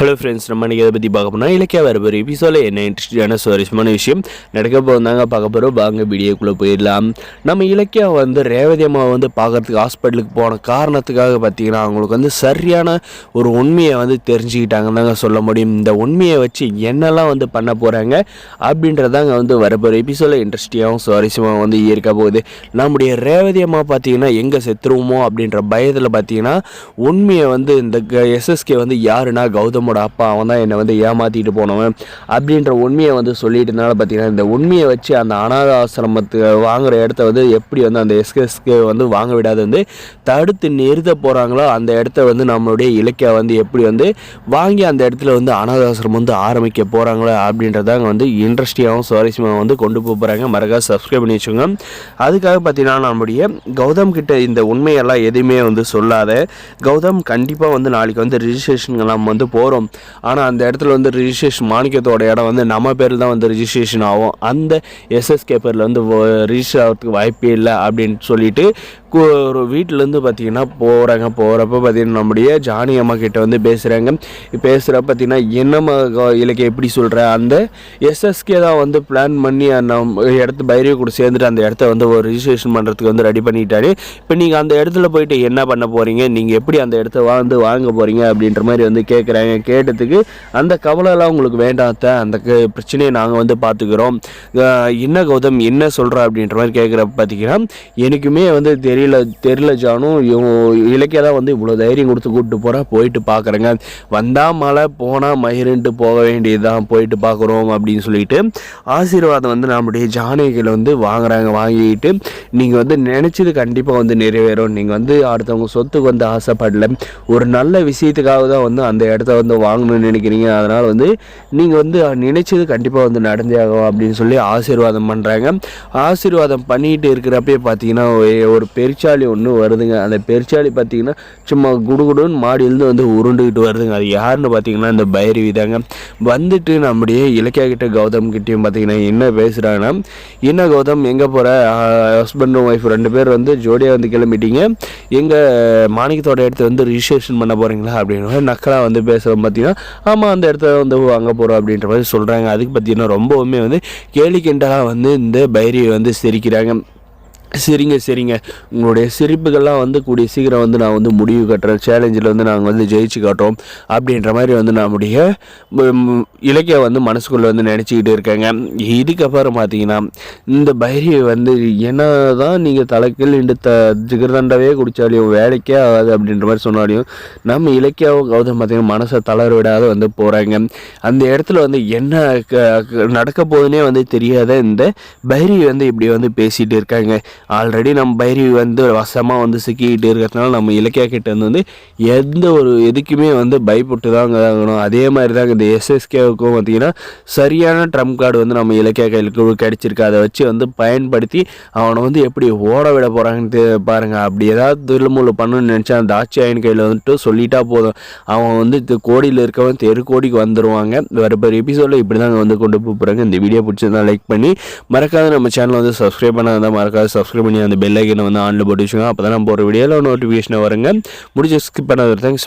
Hello friends, நம்ம இன்றைக்கி எதை பற்றி பார்க்க போனால் இலக்கிய வரப்போகிற எபிசோடில் என்ன இன்ட்ரெஸ்டிங்கான சுவாரஸ்யமான விஷயம் நடக்க போதாங்க பார்க்க போகிறோம். வாங்க வீடியோக்குள்ளே போயிடலாம். நம்ம இலக்கியா ரேவதி அம்மா பார்க்குறதுக்கு ஹாஸ்பிட்டலுக்கு போன காரணத்துக்காக பார்த்தீங்கன்னா அவங்களுக்கு சரியான ஒரு உண்மையை தெரிஞ்சுக்கிட்டாங்கன்னு தாங்க சொல்ல முடியும். இந்த உண்மையை வச்சு என்னெல்லாம் பண்ண போகிறாங்க அப்படின்றதாங்க வரப்போகிற எபிசோடில் இன்ட்ரெஸ்டிங்காகவும் சுவாரஸ்யமாக இருக்க போகுது. நம்முடைய ரேவதி அம்மா பார்த்தீங்கன்னா எங்கே செத்துருவோமோ அப்படின்ற பயத்தில் பார்த்தீங்கன்னா உண்மையை இந்த எஸ்எஸ்கே யாருன்னா கௌதமோட அப்பா, அவன் தான் என்னை ஏமாற்றிட்டு போனவன் அப்படின்ற உண்மையை சொல்லிட்டனால பார்த்தீங்கன்னா இந்த உண்மையை வச்சு அந்த அனாத ஆசிரமத்துக்கு வாங்குகிற இடத்த எப்படி அந்த எஸ்எஸ்கே வாங்க விடாது தடுத்து நிறுத்த போகிறாங்களோ அந்த இடத்த நம்மளுடைய இலக்கியா எப்படி வாங்கி அந்த இடத்துல அனாத ஆசிரமம் ஆரம்பிக்க போகிறாங்களோ அப்படின்றதாங்க இன்ட்ரெஸ்டிங்காகவும் சுவாரஸ்யமாக கொண்டு போகிறாங்க. மறக்காம சப்ஸ்கிரைப் பண்ணி வச்சுங்க. அதுக்காக பார்த்தீங்கன்னா நம்முடைய கௌதம் கிட்ட இந்த உண்மையெல்லாம் எதுவுமே சொல்லாத. கௌதம் கண்டிப்பாக நாளைக்கு ரிஜிஸ்ட்ரேஷன்லாம் போகிறோம். ஆனால் அந்த இடத்துல ரிஜிஸ்ட்ரேஷன் மாணிக்கத்தோட இடம் நம்ம பேரில் தான் ரிஜிஸ்ட்ரேஷன் ஆகும். அந்த எஸ்எஸ்கே பேரில் ரிஜிஸ்டர் ஆகிறதுக்கு வாய்ப்பே இல்லை அப்படின்னு சொல்லிட்டு ஒரு வீட்டிலேருந்து பார்த்தீங்கன்னா போகிறப்ப பார்த்தீங்கன்னா நம்முடைய ஜானி அம்மா கிட்ட பேசுகிறப்ப பார்த்தீங்கன்னா என்னம்மா இலக்கிய எப்படி சொல்கிற, அந்த எஸ்எஸ்கே தான் பிளான் பண்ணி அந்த இடத்து பைரவி கூட சேர்ந்துட்டு அந்த இடத்த ஒரு ரிஜிஸ்ட்ரேஷன் பண்ணுறதுக்கு ரெடி பண்ணிட்டாரு. இப்போ நீங்கள் அந்த இடத்துல போயிட்டு என்ன பண்ண போகிறீங்க, நீங்கள் எப்படி அந்த இடத்த வாங்க போகிறீங்க அப்படின்ற மாதிரி கேட்குறாங்க. கேட்டதுக்கு அந்த கவலைலாம் உங்களுக்கு வேண்டாத்த, அந்த பிரச்சனையை நாங்கள் பார்த்துக்கிறோம். என்ன கௌதம் என்ன சொல்கிற அப்படின்ற மாதிரி கேட்குறப்ப பார்த்தீங்கன்னா எனக்குமே தெரியல ஜானும், இலக்கியா தான் இவ்வளோ தைரியம் கொடுத்து கூப்பிட்டு போகிறா, போயிட்டு பார்க்குறேங்க, வந்தால் மழை போனால் மயிருன்ட்டு போக வேண்டியதுதான், போயிட்டு பார்க்குறோம் அப்படின்னு சொல்லிட்டு ஆசீர்வாதம் நம்முடைய ஜானகியில் வாங்குறாங்க. வாங்கிட்டு நீங்கள் நினச்சது கண்டிப்பாக நிறைவேறும். நீங்கள் அடுத்தவங்க சொத்துக்கு ஆசைப்படல, ஒரு நல்ல விஷயத்துக்காக தான் அந்த இடத்த வாங்கணும்னு நினைக்கிறீங்க. அதனால் நீங்கள் நினைச்சது கண்டிப்பாக நடந்தே ஆகும் அப்படின்னு சொல்லி ஆசீர்வாதம் பண்ணுறாங்க. ஆசீர்வாதம் பண்ணிட்டு இருக்கிறப்பே பார்த்தீங்கன்னா ஒரு பெருச்சாளி ஒன்று வருதுங்க. அந்த பெருச்சாளி பார்த்தீங்கன்னா சும்மா குடுகுடுன்னு மாடியிலேருந்து உருண்டுக்கிட்டு வருதுங்க. அது யாருன்னு பார்த்தீங்கன்னா இந்த பைரவி தாங்க. வந்துட்டு நம்முடைய இலக்கியா கிட்ட கௌதம் கிட்டேயும் பார்த்தீங்கன்னா என்ன பேசுகிறாங்கன்னா, என்ன கௌதம் எங்கே போகிற, ஹஸ்பண்டும் ஒய்ஃப் 2 பேர் ஜோடியாக கிளம்பிட்டீங்க, எங்கள் மாணிக்கத்தோட இடத்த ரிஜிஸ்ட்ரேஷன் பண்ண போகிறீங்களா அப்படின்னு நக்கலாக பேசுகிறோம். பார்த்தீங்கன்னா ஆமாம் அந்த இடத்த வாங்க போகிறோம் அப்படின்ற மாதிரி சொல்கிறாங்க. அதுக்கு பார்த்தீங்கன்னா ரொம்பவுமே கேலி கிண்டலாக இந்த பைரவி சிரிக்கிறாங்க. சரிங்க, உங்களுடைய சிரிப்புகள்லாம் கூடிய சீக்கிரம் நான் முடிவு கட்டுறேன், சேலஞ்சில் நாங்கள் ஜெயிச்சு காட்டுறோம் அப்படின்ற மாதிரி நம்முடைய இலக்கிய மனசுக்குள்ளே நினச்சிக்கிட்டு இருக்காங்க. இதுக்கப்புறம் பார்த்தீங்கன்னா இந்த பைரவி என்ன தான் நீங்கள் தலைக்கில் இந்த ஜிகர்தண்டாவே குடித்தாலையும் வேலைக்கே ஆகாது அப்படின்ற மாதிரி சொன்னாலையும் நம்ம இலக்கியாவும் கௌதம் பார்த்தீங்கன்னா மனசை தளர விடாத போகிறாங்க. அந்த இடத்துல என்ன நடக்க போகுதுன்னே தெரியாத இந்த பைரவி இப்படி பேசிகிட்டு இருக்காங்க. ஆல்ரெடி நம்ம பைரவி வசமாக சிக்கிக்கிட்டு இருக்கிறதுனால நம்ம இலக்கியா கிட்ட எந்த ஒரு எதுக்குமே பயப்பட்டு தாங்க ஆகணும். அதே மாதிரி தாங்க இந்த எஸ்எஸ்கேவுக்கும் பார்த்தீங்கன்னா சரியான ட்ரம்ப் கார்டு நம்ம இலக்கியா கையிலுக்கு கிடைச்சிருக்கு. அதை வச்சு பயன்படுத்தி அவனை எப்படி ஓட விட போகிறாங்கன்னு பாருங்கள். அப்படி ஏதாவது திருமூல பண்ணணும்னு நினச்சா அந்த ஆட்சியாயின் கையில் சொல்லிட்டா போதும், அவன் கோடியில் இருக்கவன் தெரு கோடிக்கு வந்துடுவாங்க. வரப்போ எபிசோடில் இப்படி தாங்க கொண்டு போகிறாங்க. இந்த வீடியோ பிடிச்சிருந்தா லைக் பண்ணி மறக்காத நம்ம சேனலை சப்ஸ்கிரைப் பண்ணாதான் மறக்காத சப்ஸ்கிரைப் பண்ணி அந்த பெல் ஐக்கனை ஆன்ல போட்டு வச்சுக்கோங்க. அப்போ தான் நம்ம ஒரு வீடியோவில் நோட்டிஃபிகேஷனை வருங்க. முடிஞ்ச ஸ்கிப் பண்ணாத. தேங்க்ஸ்.